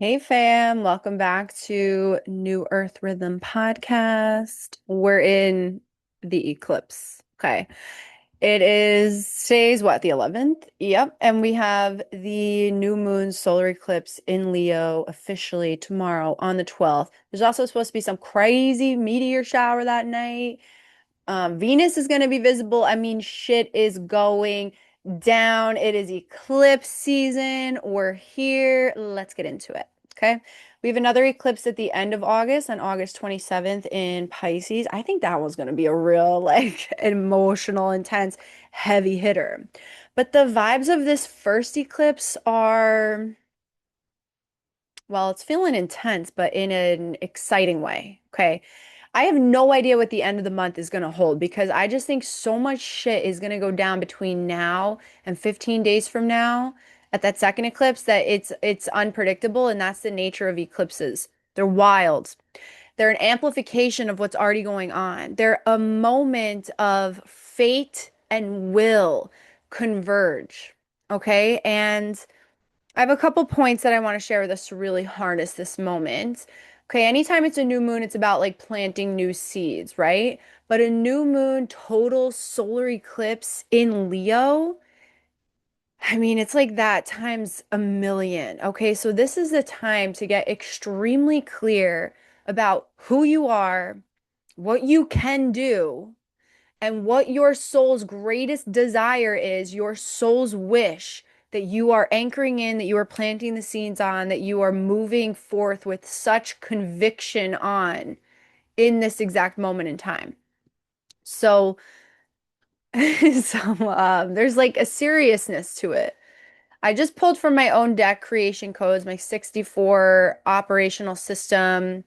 Hey fam, welcome back to New Earth Rhythm podcast. We're in the eclipse. Okay. It is today's what, the 11th? Yep. And we have the new moon solar eclipse in Leo officially tomorrow on the 12th. There's also supposed to be some crazy meteor shower that night. Venus is going to be visible. I mean, shit is going down. It is eclipse season. We're here. Let's get into it. Okay. We have another eclipse at the end of August on August 27th in Pisces. I think that one's going to be a real, like, emotional, intense, heavy hitter. But the vibes of this first eclipse are, well, it's feeling intense, but in an exciting way. Okay. I have no idea what the end of the month is going to hold because I just think so much shit is going to go down between now and 15 days from now at that second eclipse that it's unpredictable, and that's the nature of eclipses. They're wild. They're an amplification of what's already going on. They're a moment of fate and will converge. Okay? And I have a couple points that I want to share with us to really harness this moment. Okay, anytime it's a new moon, it's about like planting new seeds, right? But a new moon total solar eclipse in Leo, I mean, it's like that times a million. Okay, so this is the time to get extremely clear about who you are, what you can do, and what your soul's greatest desire is, your soul's wish that you are anchoring in, that you are planting the seeds on, that you are moving forth with such conviction on in this exact moment in time. So, there's like a seriousness to it. I just pulled from my own deck creation codes, my 64 operational system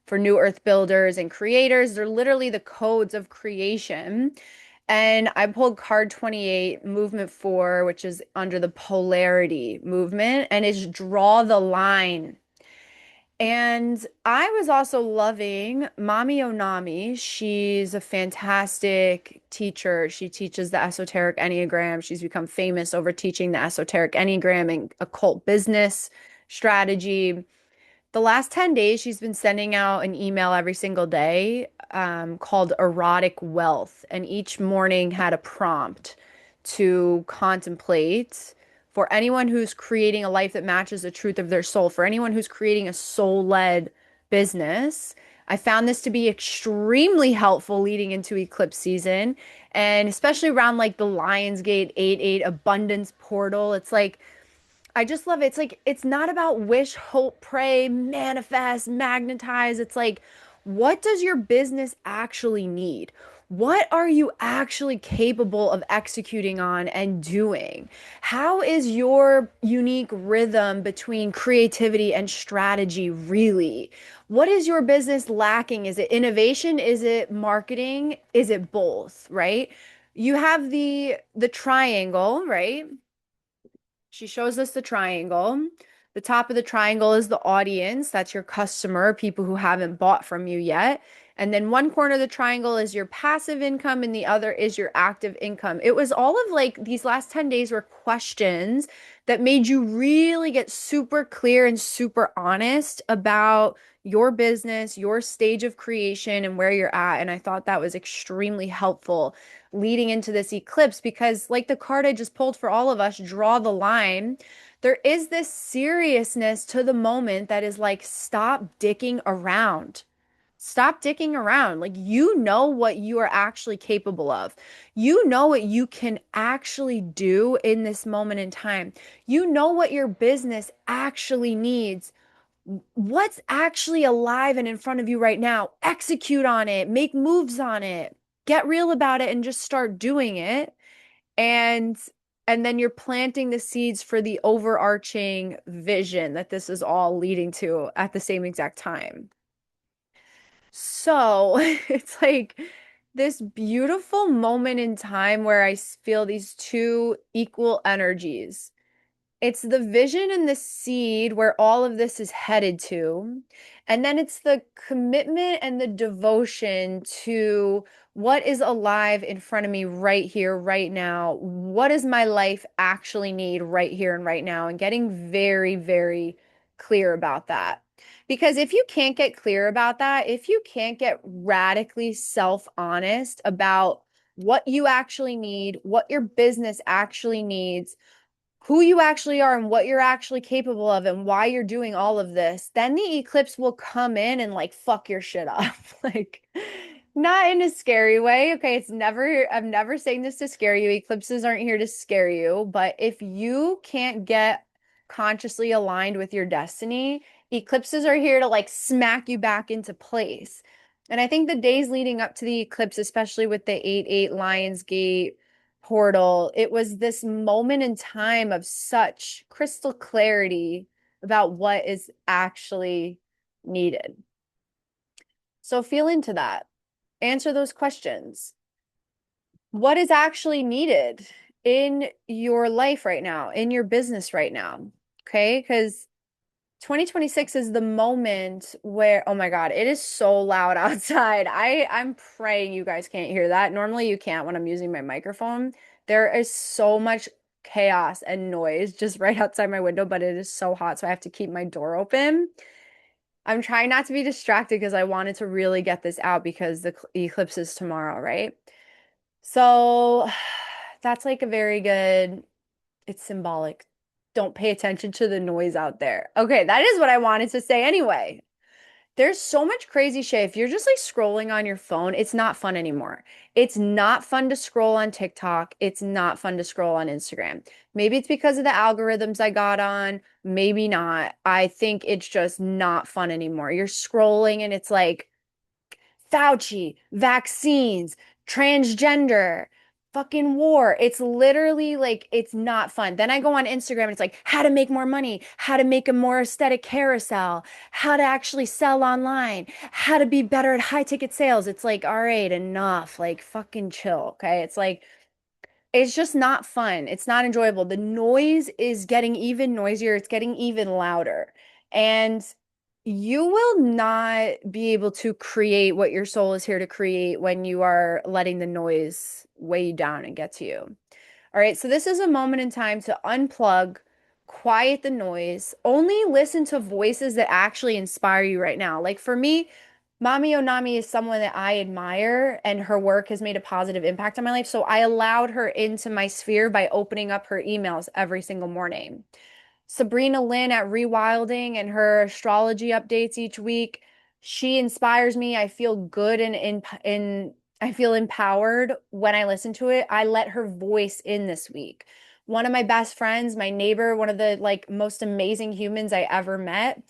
for new earth builders and creators. They're literally the codes of creation. And I pulled card 28, movement 4, which is under the polarity movement, and it's draw the line. And I was also loving Mami Onami. She's a fantastic teacher. She teaches the esoteric Enneagram. She's become famous over teaching the esoteric Enneagram and occult business strategy. The last 10 days, she's been sending out an email every single day called Erotic Wealth. And each morning had a prompt to contemplate for anyone who's creating a life that matches the truth of their soul, for anyone who's creating a soul-led business. I found this to be extremely helpful leading into eclipse season, and especially around like the Lionsgate 8-8 abundance portal. It's like, I just love it. It's like, it's not about wish, hope, pray, manifest, magnetize. It's like, what does your business actually need? What are you actually capable of executing on and doing? How is your unique rhythm between creativity and strategy really? What is your business lacking? Is it innovation? Is it marketing? Is it both, right? You have the triangle, right? She shows us the triangle. The top of the triangle is the audience. That's your customer, people who haven't bought from you yet. And then one corner of the triangle is your passive income, and the other is your active income. It was all of like these last 10 days were questions that made you really get super clear and super honest about your business, your stage of creation, and where you're at. And I thought that was extremely helpful leading into this eclipse because, like the card I just pulled for all of us, draw the line. There is this seriousness to the moment that is like, stop dicking around. Stop dicking around. Like, you know what you are actually capable of. You know what you can actually do in this moment in time. You know what your business actually needs. What's actually alive and in front of you right now. Execute on it, make moves on it, get real about it, and just start doing it. And and then you're planting the seeds for the overarching vision that this is all leading to at the same exact time. So it's like this beautiful moment in time where I feel these two equal energies. It's the vision and the seed where all of this is headed to. And then it's the commitment and the devotion to what is alive in front of me right here, right now. What does my life actually need right here and right now? And getting very, very clear about that. Because if you can't get clear about that, if you can't get radically self-honest about what you actually need, what your business actually needs, who you actually are and what you're actually capable of and why you're doing all of this, then the eclipse will come in and like fuck your shit up. Like, not in a scary way. Okay, I'm never saying this to scare you. Eclipses aren't here to scare you. But if you can't get consciously aligned with your destiny, eclipses are here to like smack you back into place. And I think the days leading up to the eclipse, especially with the 8/8 Lionsgate portal, it was this moment in time of such crystal clarity about what is actually needed. So feel into that. Answer those questions. What is actually needed in your life right now, in your business right now? Okay, because 2026 is the moment where, oh my God, it is so loud outside. I'm praying you guys can't hear that. Normally you can't when I'm using my microphone. There is so much chaos and noise just right outside my window, but it is so hot, so I have to keep my door open. I'm trying not to be distracted because I wanted to really get this out because the eclipse is tomorrow, right? So that's like a very good, it's symbolic. Don't pay attention to the noise out there. Okay, that is what I wanted to say anyway. There's so much crazy shit. If you're just like scrolling on your phone, it's not fun anymore. It's not fun to scroll on TikTok. It's not fun to scroll on Instagram. Maybe it's because of the algorithms I got on. Maybe not. I think it's just not fun anymore. You're scrolling and it's like, Fauci, vaccines, transgender, fucking war. It's literally like, it's not fun. Then I go on Instagram and it's like, how to make more money, how to make a more aesthetic carousel, how to actually sell online, how to be better at high ticket sales. It's like, all right, enough. Like, fucking chill. Okay. It's like, it's just not fun. It's not enjoyable. The noise is getting even noisier. It's getting even louder. And you will not be able to create what your soul is here to create when you are letting the noise weigh you down and get to you. All right, so this is a moment in time to unplug, quiet the noise, only listen to voices that actually inspire you right now. Like for me, Mami Onami is someone that I admire, and her work has made a positive impact on my life. So I allowed her into my sphere by opening up her emails every single morning. Sabrina Lynn at Rewilding and her astrology updates each week. She inspires me. I feel good and in I feel empowered when I listen to it. I let her voice in this week. One of my best friends, my neighbor, one of the like most amazing humans I ever met.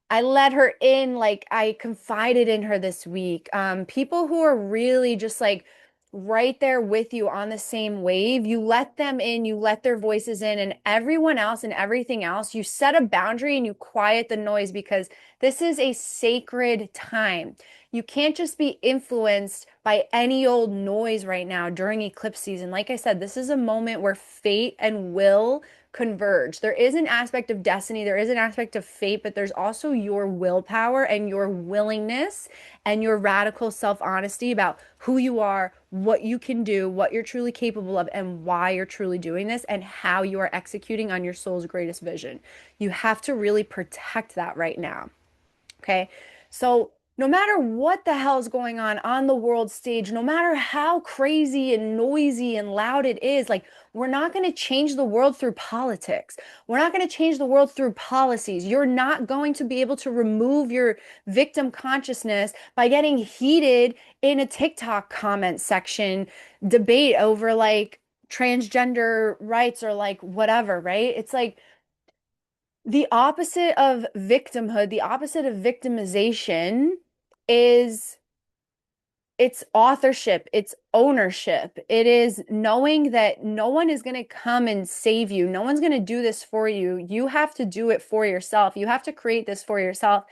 I let her in, like I confided in her this week. People who are really just like right there with you on the same wave, you let them in, you let their voices in, and everyone else and everything else, you set a boundary and you quiet the noise because this is a sacred time. You can't just be influenced by any old noise right now during eclipse season. Like I said, this is a moment where fate and will converge. There is an aspect of destiny, there is an aspect of fate, but there's also your willpower and your willingness and your radical self-honesty about who you are, what you can do, what you're truly capable of, and why you're truly doing this, and how you are executing on your soul's greatest vision. You have to really protect that right now. Okay. So no matter what the hell's going on the world stage, no matter how crazy and noisy and loud it is, like we're not going to change the world through politics. We're not going to change the world through policies. You're not going to be able to remove your victim consciousness by getting heated in a TikTok comment section debate over like transgender rights or like whatever, right? It's like the opposite of victimhood, the opposite of victimization is it's authorship, it's ownership. It is knowing that no one is going to come and save you. No one's going to do this for you. You have to do it for yourself. You have to create this for yourself.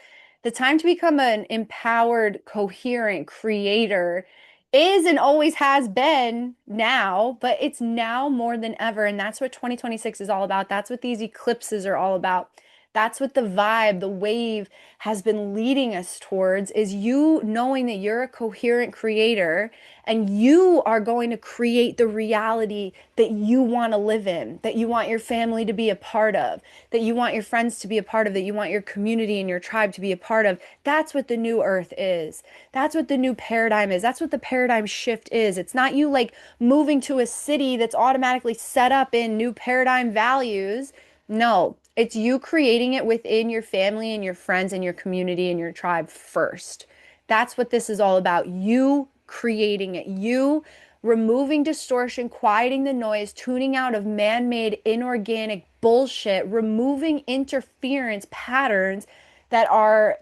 The time to become an empowered, coherent creator is and always has been now, but it's now more than ever. And that's what 2026 is all about. That's what these eclipses are all about. That's what the vibe, the wave has been leading us towards is you knowing that you're a coherent creator and you are going to create the reality that you want to live in, that you want your family to be a part of, that you want your friends to be a part of, that you want your community and your tribe to be a part of. That's what the new earth is. That's what the new paradigm is. That's what the paradigm shift is. It's not you like moving to a city that's automatically set up in new paradigm values. No, it's you creating it within your family and your friends and your community and your tribe first. That's what this is all about. You creating it, you removing distortion, quieting the noise, tuning out of man made, inorganic bullshit, removing interference patterns that are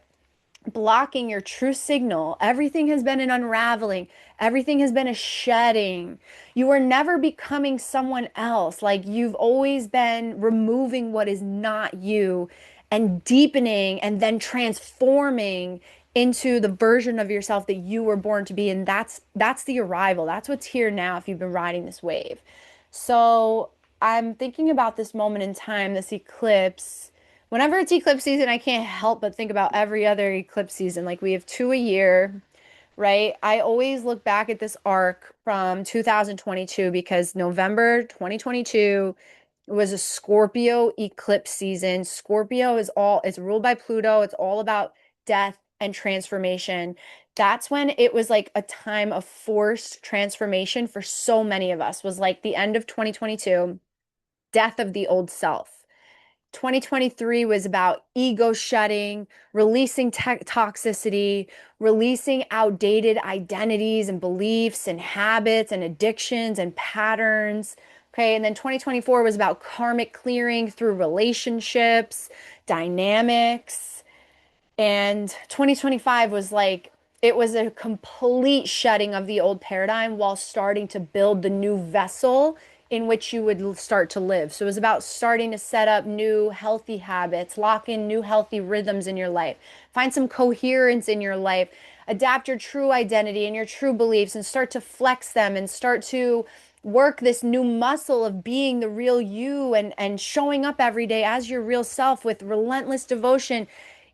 blocking your true signal. Everything has been an unraveling. Everything has been a shedding. You are never becoming someone else. Like you've always been removing what is not you and deepening and then transforming into the version of yourself that you were born to be. And that's the arrival. That's what's here now if you've been riding this wave. So I'm thinking about this moment in time, this eclipse. Whenever it's eclipse season, I can't help but think about every other eclipse season. Like we have two a year, right? I always look back at this arc from 2022 because November 2022 was a Scorpio eclipse season. Scorpio is all, it's ruled by Pluto. It's all about death and transformation. That's when it was like a time of forced transformation for so many of us, was like the end of 2022, death of the old self. 2023 was about ego shedding, releasing toxicity, releasing outdated identities and beliefs and habits and addictions and patterns. Okay. And then 2024 was about karmic clearing through relationships, dynamics. And 2025 was like, it was a complete shedding of the old paradigm while starting to build the new vessel in which you would start to live. So it was about starting to set up new healthy habits, lock in new healthy rhythms in your life, find some coherence in your life, adapt your true identity and your true beliefs and start to flex them and start to work this new muscle of being the real you and showing up every day as your real self with relentless devotion.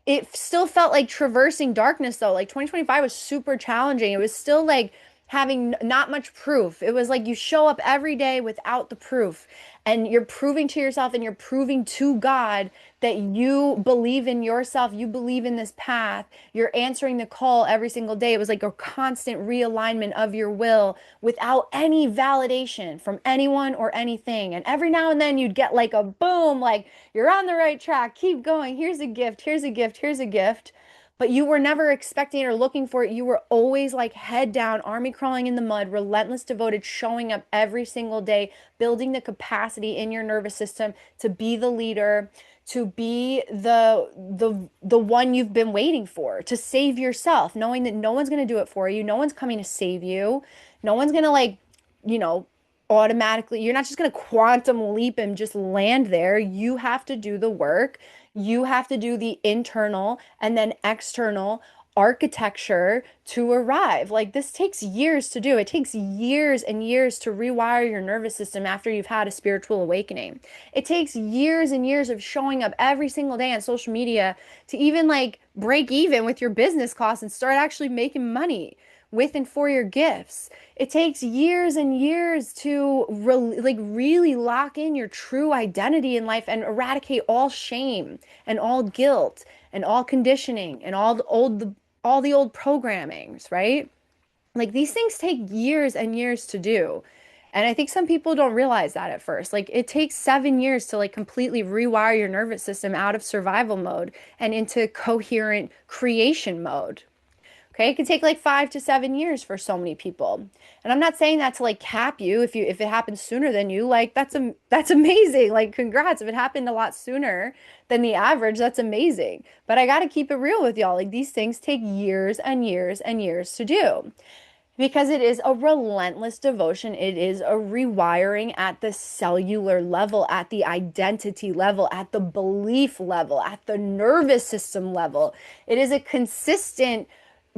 It still felt like traversing darkness though. Like 2025 was super challenging. It was still like having not much proof. It was like you show up every day without the proof and you're proving to yourself and you're proving to God that you believe in yourself, you believe in this path. You're answering the call every single day. It was like a constant realignment of your will without any validation from anyone or anything. And every now and then you'd get like a boom, like you're on the right track. Keep going. Here's a gift. Here's a gift. Here's a gift. But you were never expecting it or looking for it. You were always like head down, army crawling in the mud, relentless, devoted, showing up every single day, building the capacity in your nervous system to be the leader, to be the one you've been waiting for, to save yourself, knowing that no one's going to do it for you. No one's coming to save you. No one's going to like, you know, automatically, you're not just going to quantum leap and just land there. You have to do the work. You have to do the internal and then external architecture to arrive. Like this takes years to do. It takes years and years to rewire your nervous system after you've had a spiritual awakening. It takes years and years of showing up every single day on social media to even like break even with your business costs and start actually making money with and for your gifts. It takes years and years to like really lock in your true identity in life and eradicate all shame and all guilt and all conditioning and all the old programmings, right? Like these things take years and years to do. And I think some people don't realize that at first. Like it takes 7 years to like completely rewire your nervous system out of survival mode and into coherent creation mode. Okay, it can take like 5 to 7 years for so many people. And I'm not saying that to like cap you if it happens sooner than you, like that's amazing. Like congrats. If it happened a lot sooner than the average, that's amazing. But I got to keep it real with y'all. Like these things take years and years and years to do because it is a relentless devotion. It is a rewiring at the cellular level, at the identity level, at the belief level, at the nervous system level. It is a consistent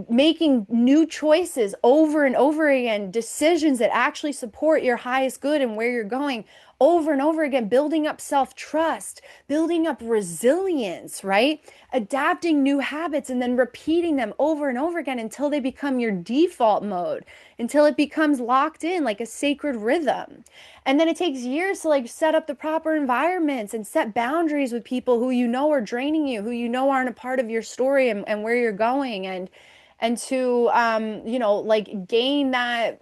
making new choices over and over again, decisions that actually support your highest good and where you're going over and over again, building up self-trust, building up resilience, right? Adapting new habits and then repeating them over and over again until they become your default mode, until it becomes locked in like a sacred rhythm. And then it takes years to like set up the proper environments and set boundaries with people who you know are draining you, who you know aren't a part of your story and where you're going, and to like gain that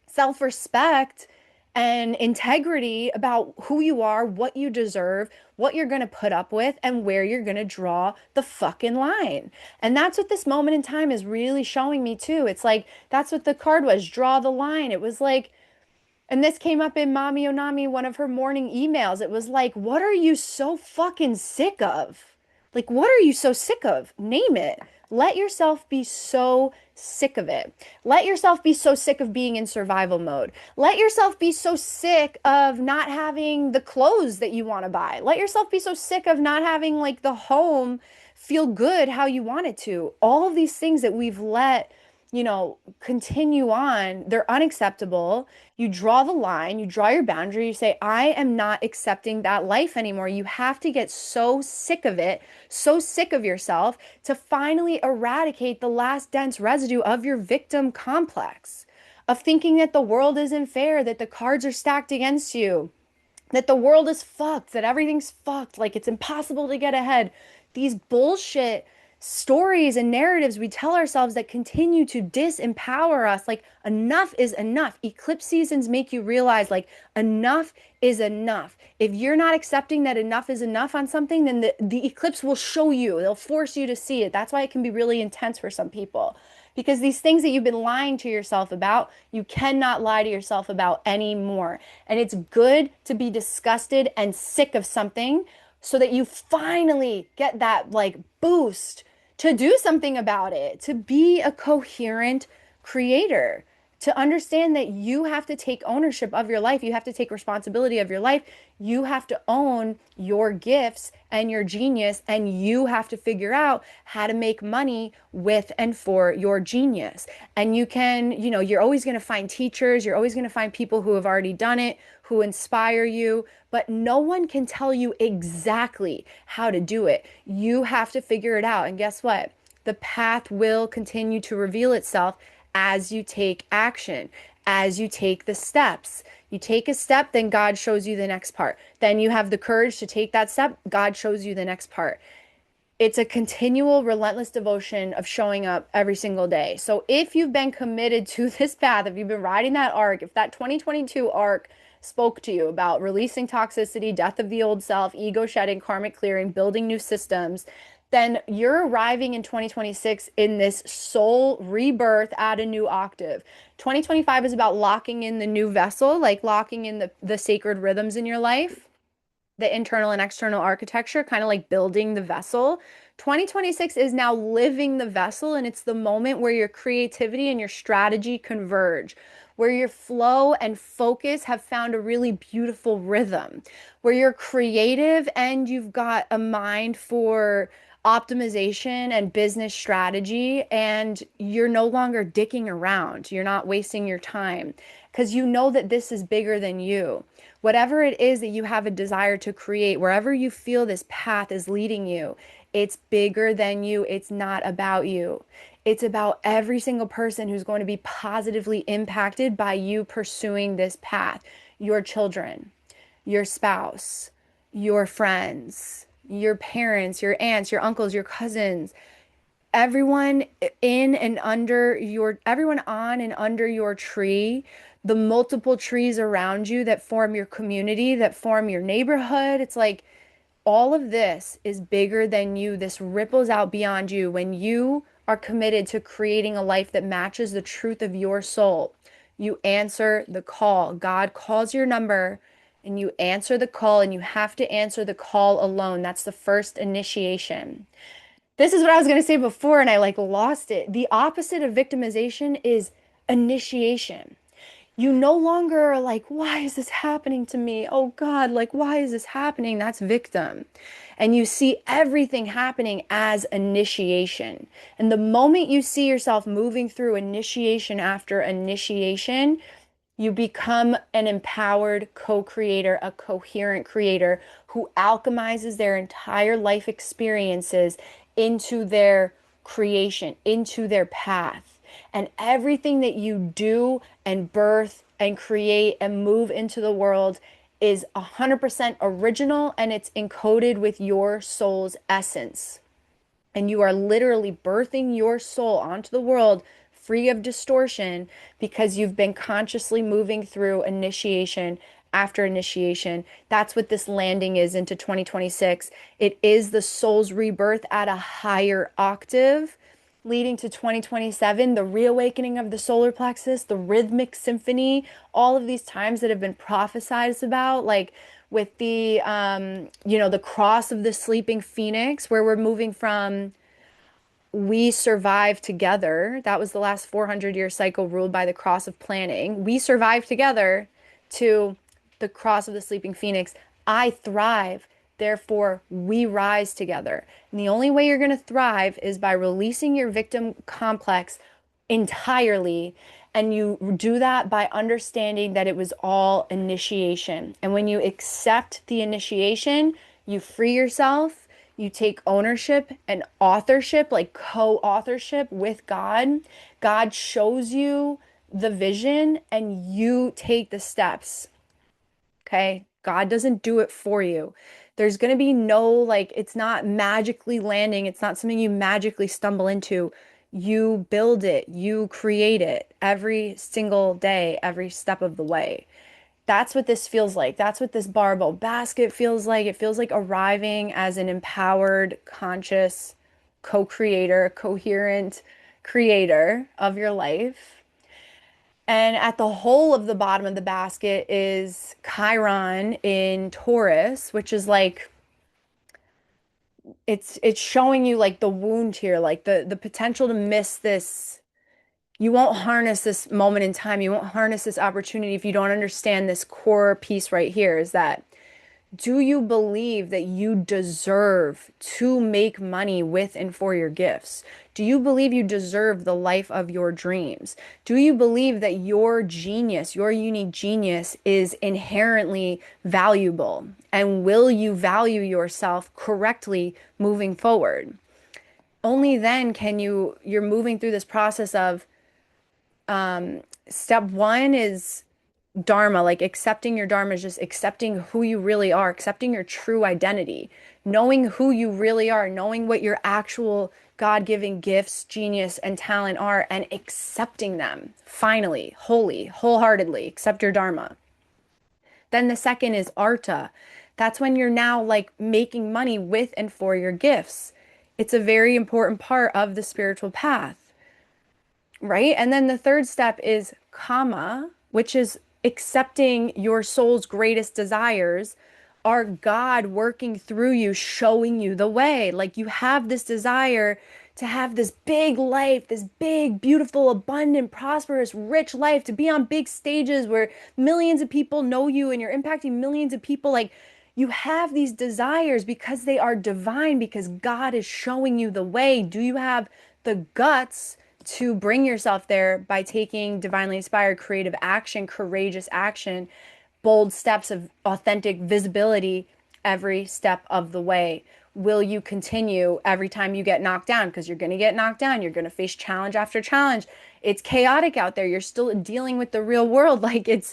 self-respect and integrity about who you are, what you deserve, what you're going to put up with, and where you're going to draw the fucking line. And that's what this moment in time is really showing me too. It's like that's what the card was, draw the line. It was like, and this came up in Mami Onami, one of her morning emails. It was like, what are you so fucking sick of? Like, what are you so sick of? Name it. Let yourself be so sick of it. Let yourself be so sick of being in survival mode. Let yourself be so sick of not having the clothes that you want to buy. Let yourself be so sick of not having like the home feel good how you want it to. All of these things that we've let continue on, they're unacceptable. You draw the line, you draw your boundary, you say, I am not accepting that life anymore. You have to get so sick of it, so sick of yourself to finally eradicate the last dense residue of your victim complex, of thinking that the world isn't fair, that the cards are stacked against you, that the world is fucked, that everything's fucked, like it's impossible to get ahead. These bullshit stories and narratives we tell ourselves that continue to disempower us. Like, enough is enough. Eclipse seasons make you realize, like, enough is enough. If you're not accepting that enough is enough on something, then the eclipse will show you, they'll force you to see it. That's why it can be really intense for some people. Because these things that you've been lying to yourself about, you cannot lie to yourself about anymore. And it's good to be disgusted and sick of something so that you finally get that like boost to do something about it, to be a coherent creator, to understand that you have to take ownership of your life. You have to take responsibility of your life. You have to own your gifts and your genius, and you have to figure out how to make money with and for your genius. And you can, you're always going to find teachers, you're always going to find people who have already done it, who inspire you, but no one can tell you exactly how to do it. You have to figure it out. And guess what? The path will continue to reveal itself as you take action, as you take the steps. You take a step, then God shows you the next part. Then you have the courage to take that step, God shows you the next part. It's a continual, relentless devotion of showing up every single day. So if you've been committed to this path, if you've been riding that arc, if that 2022 arc spoke to you about releasing toxicity, death of the old self, ego shedding, karmic clearing, building new systems, then you're arriving in 2026 in this soul rebirth at a new octave. 2025 is about locking in the new vessel, like locking in the sacred rhythms in your life, the internal and external architecture, kind of like building the vessel. 2026 is now living the vessel, and it's the moment where your creativity and your strategy converge, where your flow and focus have found a really beautiful rhythm, where you're creative and you've got a mind for optimization and business strategy, and you're no longer dicking around. You're not wasting your time because you know that this is bigger than you. Whatever it is that you have a desire to create, wherever you feel this path is leading you, it's bigger than you. It's not about you. It's about every single person who's going to be positively impacted by you pursuing this path. Your children, your spouse, your friends, your parents, your aunts, your uncles, your cousins, everyone everyone on and under your tree, the multiple trees around you that form your community, that form your neighborhood. It's like all of this is bigger than you. This ripples out beyond you when you are committed to creating a life that matches the truth of your soul. You answer the call. God calls your number and you answer the call, and you have to answer the call alone. That's the first initiation. This is what I was going to say before, and I like lost it. The opposite of victimization is initiation. You no longer are like, why is this happening to me? Oh God, like, why is this happening? That's victim. And you see everything happening as initiation. And the moment you see yourself moving through initiation after initiation, You become an empowered co-creator, a coherent creator who alchemizes their entire life experiences into their creation, into their path. And everything that you do and birth and create and move into the world is 100% original and it's encoded with your soul's essence. And you are literally birthing your soul onto the world free of distortion because you've been consciously moving through initiation after initiation. That's what this landing is into 2026. It is the soul's rebirth at a higher octave, leading to 2027, the reawakening of the solar plexus, the rhythmic symphony, all of these times that have been prophesized about, like with the the cross of the sleeping phoenix, where we're moving from we survive together. That was the last 400-year cycle ruled by the cross of planning. We survive together to the cross of the sleeping phoenix. I thrive. Therefore, we rise together. And the only way you're going to thrive is by releasing your victim complex entirely. And you do that by understanding that it was all initiation. And when you accept the initiation, you free yourself, you take ownership and authorship, like co-authorship with God. God shows you the vision and you take the steps. Okay. God doesn't do it for you. There's going to be no, like, it's not magically landing. It's not something you magically stumble into. You build it, you create it every single day, every step of the way. That's what this feels like. That's what this barbell basket feels like. It feels like arriving as an empowered, conscious co-creator, coherent creator of your life. And at the whole of the bottom of the basket is Chiron in Taurus, which is like it's showing you like the wound here, like the potential to miss this. You won't harness this moment in time. You won't harness this opportunity if you don't understand this core piece right here is that do you believe that you deserve to make money with and for your gifts? Do you believe you deserve the life of your dreams? Do you believe that your genius, your unique genius, is inherently valuable? And will you value yourself correctly moving forward? Only then can you're moving through this process of step one is Dharma, like accepting your Dharma is just accepting who you really are, accepting your true identity, knowing who you really are, knowing what your actual God-given gifts, genius, and talent are, and accepting them finally, wholly, wholeheartedly, accept your Dharma. Then the second is Arta. That's when you're now like making money with and for your gifts. It's a very important part of the spiritual path, right? And then the third step is Kama, which is accepting your soul's greatest desires are God working through you, showing you the way. Like you have this desire to have this big life, this big, beautiful, abundant, prosperous, rich life, to be on big stages where millions of people know you and you're impacting millions of people. Like you have these desires because they are divine, because God is showing you the way. Do you have the guts to bring yourself there by taking divinely inspired creative action, courageous action, bold steps of authentic visibility every step of the way? Will you continue every time you get knocked down? Because you're going to get knocked down. You're going to face challenge after challenge. It's chaotic out there. You're still dealing with the real world. Like it's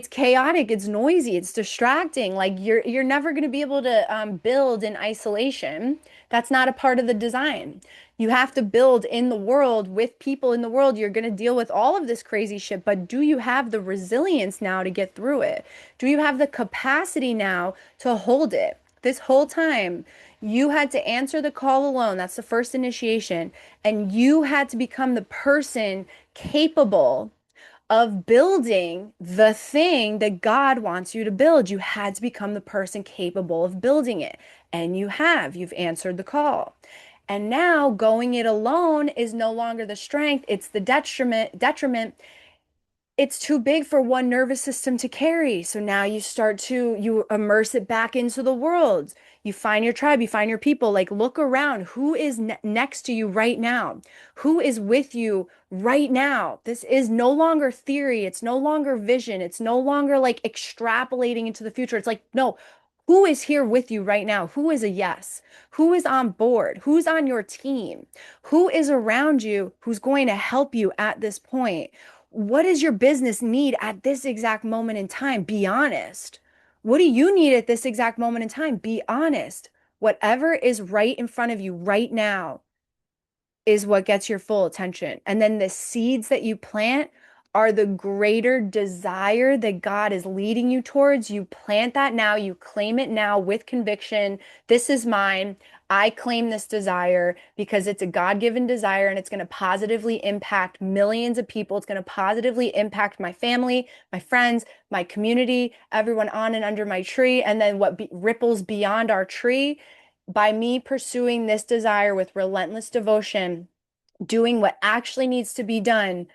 chaotic. It's noisy. It's distracting. Like you're never going to be able to build in isolation. That's not a part of the design. You have to build in the world with people in the world. You're going to deal with all of this crazy shit, but do you have the resilience now to get through it? Do you have the capacity now to hold it? This whole time, you had to answer the call alone. That's the first initiation. And you had to become the person capable of building the thing that God wants you to build. You had to become the person capable of building it. And you have. You've answered the call. And now going it alone is no longer the strength, it's the detriment. it's too big for one nervous system to carry. So now you immerse it back into the world. You find your tribe, you find your people. Like, look around. Who is ne next to you right now? Who is with you right now? This is no longer theory. It's no longer vision. It's no longer like extrapolating into the future. It's like, no, who is here with you right now? Who is a yes? Who is on board? Who's on your team? Who is around you who's going to help you at this point? What does your business need at this exact moment in time? Be honest. What do you need at this exact moment in time? Be honest. Whatever is right in front of you right now is what gets your full attention. And then the seeds that you plant are the greater desire that God is leading you towards. You plant that now, you claim it now with conviction. This is mine. I claim this desire because it's a God-given desire and it's going to positively impact millions of people. It's going to positively impact my family, my friends, my community, everyone on and under my tree. And then what ripples beyond our tree by me pursuing this desire with relentless devotion, doing what actually needs to be done,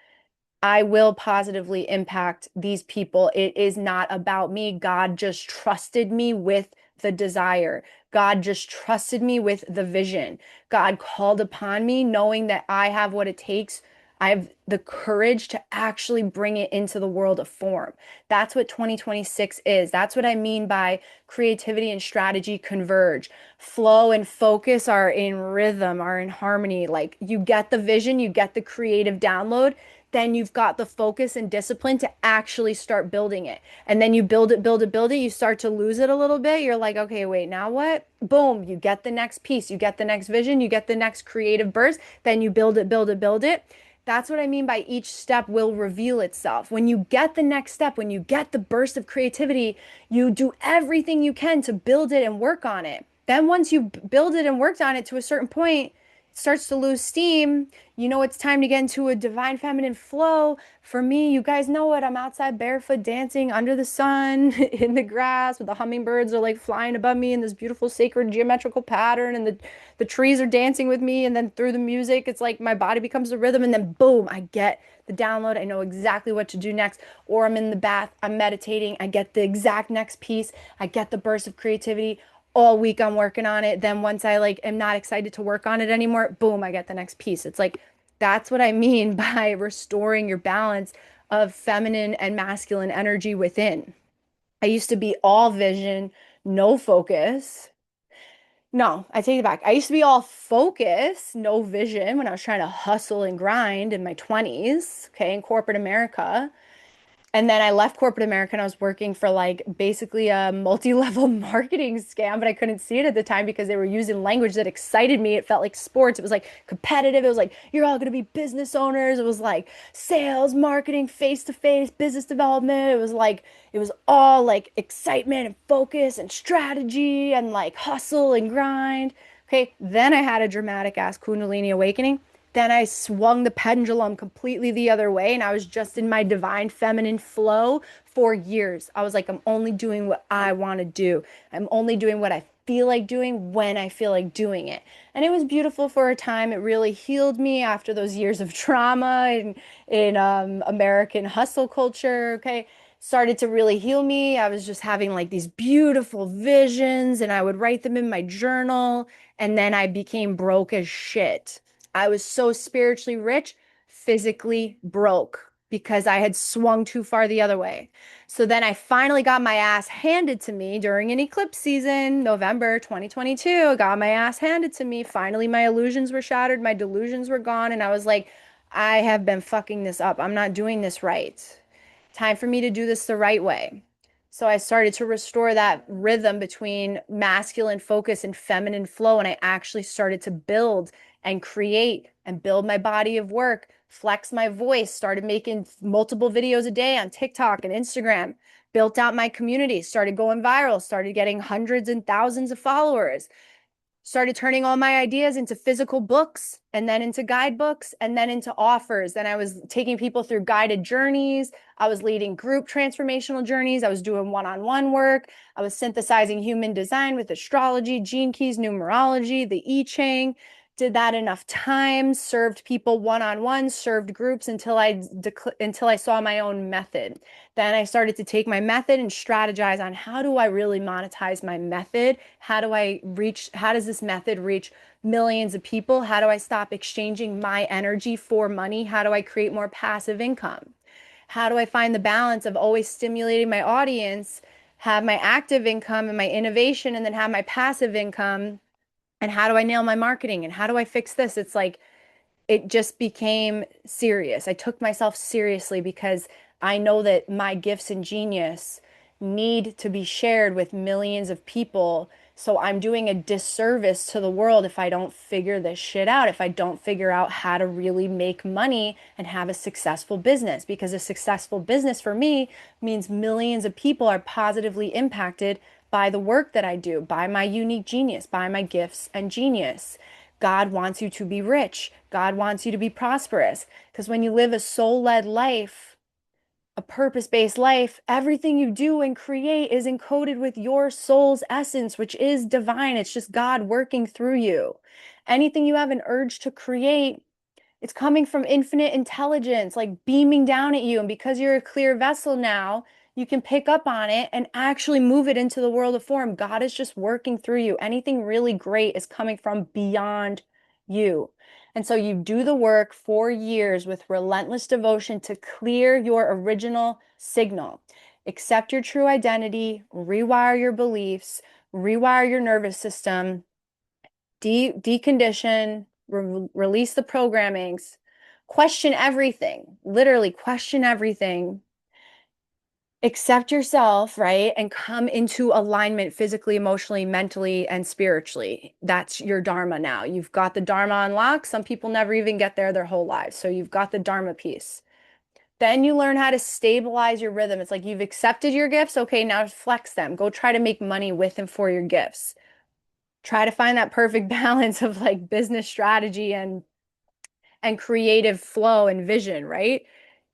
I will positively impact these people. It is not about me. God just trusted me with the desire. God just trusted me with the vision. God called upon me knowing that I have what it takes. I have the courage to actually bring it into the world of form. That's what 2026 is. That's what I mean by creativity and strategy converge. Flow and focus are in rhythm, are in harmony. Like, you get the vision, you get the creative download, then you've got the focus and discipline to actually start building it. And then you build it, build it, build it. You start to lose it a little bit. You're like, okay, wait, now what? Boom, you get the next piece, you get the next vision, you get the next creative burst. Then you build it, build it, build it. That's what I mean by each step will reveal itself. When you get the next step, when you get the burst of creativity, you do everything you can to build it and work on it. Then once you build it and worked on it to a certain point, starts to lose steam, you know it's time to get into a divine feminine flow. For me, you guys know it. I'm outside barefoot dancing under the sun in the grass with the hummingbirds are like flying above me in this beautiful sacred geometrical pattern and the trees are dancing with me and then through the music it's like my body becomes a rhythm and then boom, I get the download. I know exactly what to do next. Or I'm in the bath, I'm meditating, I get the exact next piece, I get the burst of creativity. All week I'm working on it. Then once I like am not excited to work on it anymore, boom, I get the next piece. It's like that's what I mean by restoring your balance of feminine and masculine energy within. I used to be all vision, no focus. No, I take it back. I used to be all focus, no vision when I was trying to hustle and grind in my 20s, okay, in corporate America. And then I left corporate America and I was working for like basically a multi-level marketing scam, but I couldn't see it at the time because they were using language that excited me. It felt like sports. It was like competitive. It was like, you're all going to be business owners. It was like sales, marketing, face-to-face, business development. It was like, it was all like excitement and focus and strategy and like hustle and grind. Okay. Then I had a dramatic ass Kundalini awakening. Then I swung the pendulum completely the other way and I was just in my divine feminine flow for years. I was like, I'm only doing what I want to do. I'm only doing what I feel like doing when I feel like doing it. And it was beautiful for a time. It really healed me after those years of trauma in American hustle culture. Okay. Started to really heal me. I was just having like these beautiful visions and I would write them in my journal. And then I became broke as shit. I was so spiritually rich, physically broke because I had swung too far the other way. So then I finally got my ass handed to me during an eclipse season, November 2022. I got my ass handed to me. Finally, my illusions were shattered, my delusions were gone, and I was like, I have been fucking this up. I'm not doing this right. Time for me to do this the right way. So I started to restore that rhythm between masculine focus and feminine flow. And I actually started to build and create and build my body of work, flex my voice, started making multiple videos a day on TikTok and Instagram, built out my community, started going viral, started getting hundreds and thousands of followers, started turning all my ideas into physical books and then into guidebooks and then into offers. Then I was taking people through guided journeys. I was leading group transformational journeys. I was doing one-on-one work. I was synthesizing human design with astrology, gene keys, numerology, the I Ching, did that enough times, served people one-on-one, served groups until I saw my own method. Then I started to take my method and strategize on how do I really monetize my method? How does this method reach millions of people? How do I stop exchanging my energy for money? How do I create more passive income? How do I find the balance of always stimulating my audience, have my active income and my innovation, and then have my passive income? And how do I nail my marketing? And how do I fix this? It's like it just became serious. I took myself seriously because I know that my gifts and genius need to be shared with millions of people. So I'm doing a disservice to the world if I don't figure this shit out, if I don't figure out how to really make money and have a successful business. Because a successful business for me means millions of people are positively impacted by the work that I do, by my unique genius, by my gifts and genius. God wants you to be rich. God wants you to be prosperous. Because when you live a soul-led life, a purpose-based life, everything you do and create is encoded with your soul's essence, which is divine. It's just God working through you. Anything you have an urge to create, it's coming from infinite intelligence, like beaming down at you. And because you're a clear vessel now, you can pick up on it and actually move it into the world of form. God is just working through you. Anything really great is coming from beyond you. And so you do the work for years with relentless devotion to clear your original signal. Accept your true identity, rewire your beliefs, rewire your nervous system, decondition, release the programmings, question everything, literally question everything, accept yourself, right? And come into alignment physically, emotionally, mentally, and spiritually. That's your Dharma now. You've got the Dharma unlocked. Some people never even get there their whole lives. So you've got the Dharma piece. Then you learn how to stabilize your rhythm. It's like you've accepted your gifts. Okay, now flex them. Go try to make money with and for your gifts. Try to find that perfect balance of like business strategy and creative flow and vision, right?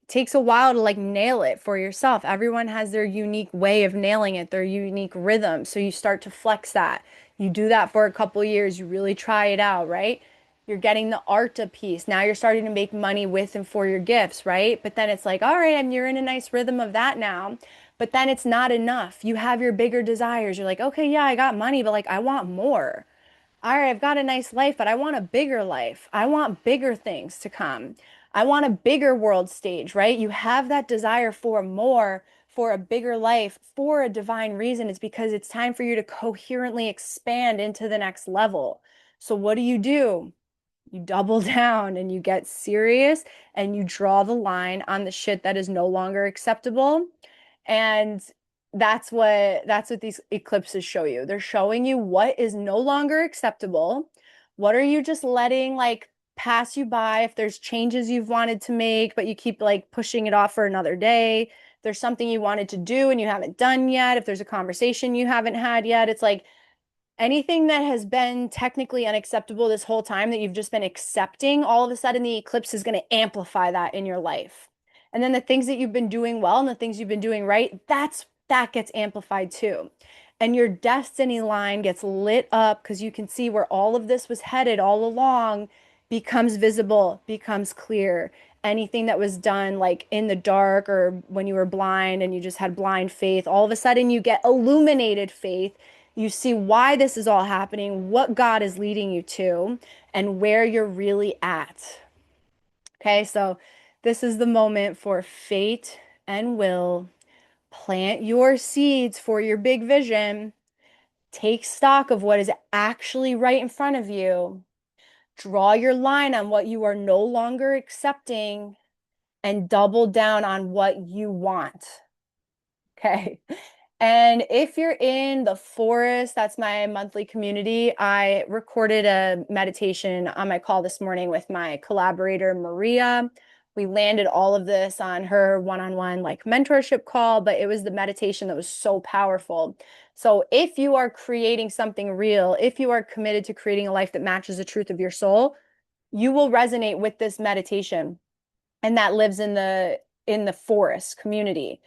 It takes a while to like nail it for yourself. Everyone has their unique way of nailing it, their unique rhythm. So you start to flex that. You do that for a couple years, you really try it out, right? You're getting the arta piece. Now you're starting to make money with and for your gifts, right? But then it's like, all right, you're in a nice rhythm of that now. But then it's not enough. You have your bigger desires. You're like, okay, yeah, I got money, but like I want more. All right, I've got a nice life, but I want a bigger life. I want bigger things to come. I want a bigger world stage, right? You have that desire for more, for a bigger life, for a divine reason. It's because it's time for you to coherently expand into the next level. So what do? You double down and you get serious and you draw the line on the shit that is no longer acceptable. And that's what these eclipses show you. They're showing you what is no longer acceptable. What are you just letting like pass you by if there's changes you've wanted to make, but you keep like pushing it off for another day. There's something you wanted to do and you haven't done yet. If there's a conversation you haven't had yet, it's like anything that has been technically unacceptable this whole time that you've just been accepting, all of a sudden the eclipse is going to amplify that in your life. And then the things that you've been doing well and the things you've been doing right, that gets amplified too. And your destiny line gets lit up because you can see where all of this was headed all along becomes visible, becomes clear. Anything that was done like in the dark or when you were blind and you just had blind faith, all of a sudden you get illuminated faith. You see why this is all happening, what God is leading you to, and where you're really at. Okay, so this is the moment for fate and will. Plant your seeds for your big vision. Take stock of what is actually right in front of you. Draw your line on what you are no longer accepting and double down on what you want. Okay. And if you're in the forest, that's my monthly community. I recorded a meditation on my call this morning with my collaborator, Maria. We landed all of this on her one-on-one like mentorship call, but it was the meditation that was so powerful. So if you are creating something real, if you are committed to creating a life that matches the truth of your soul, you will resonate with this meditation. And that lives in the forest community.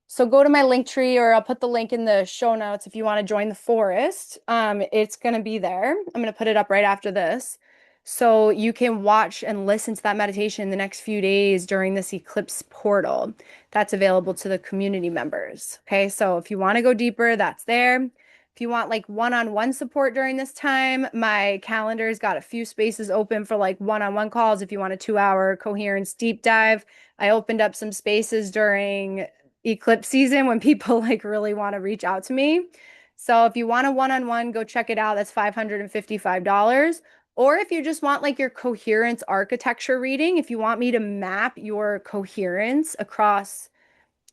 So go to my link tree, or I'll put the link in the show notes if you want to join the forest. It's going to be there. I'm going to put it up right after this. So you can watch and listen to that meditation the next few days during this Eclipse portal that's available to the community members. Okay, so if you want to go deeper, that's there. If you want like one-on-one support during this time, my calendar's got a few spaces open for like one-on-one calls. If you want a 2-hour coherence deep dive, I opened up some spaces during Eclipse season when people like really want to reach out to me. So if you want a one-on-one, go check it out. That's $555. Or if you just want like your coherence architecture reading, if you want me to map your coherence across,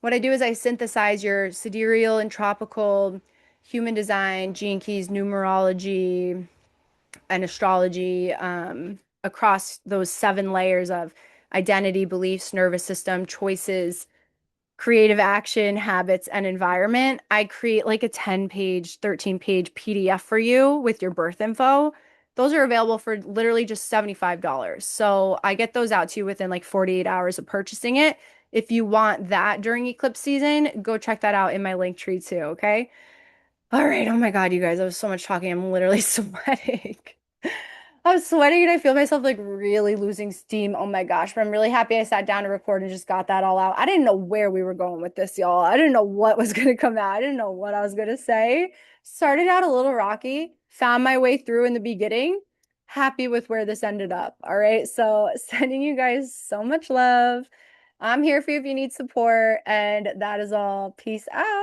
what I do is I synthesize your sidereal and tropical human design, gene keys, numerology, and astrology across those 7 layers of identity, beliefs, nervous system, choices, creative action, habits, and environment. I create like a 10-page, 13-page PDF for you with your birth info. Those are available for literally just $75. So I get those out to you within like 48 hours of purchasing it. If you want that during eclipse season, go check that out in my link tree too, okay? All right. Oh my God, you guys, that was so much talking. I'm literally sweating. I'm sweating and I feel myself like really losing steam. Oh my gosh. But I'm really happy I sat down to record and just got that all out. I didn't know where we were going with this, y'all. I didn't know what was going to come out. I didn't know what I was going to say. Started out a little rocky, found my way through in the beginning. Happy with where this ended up. All right. So, sending you guys so much love. I'm here for you if you need support. And that is all. Peace out.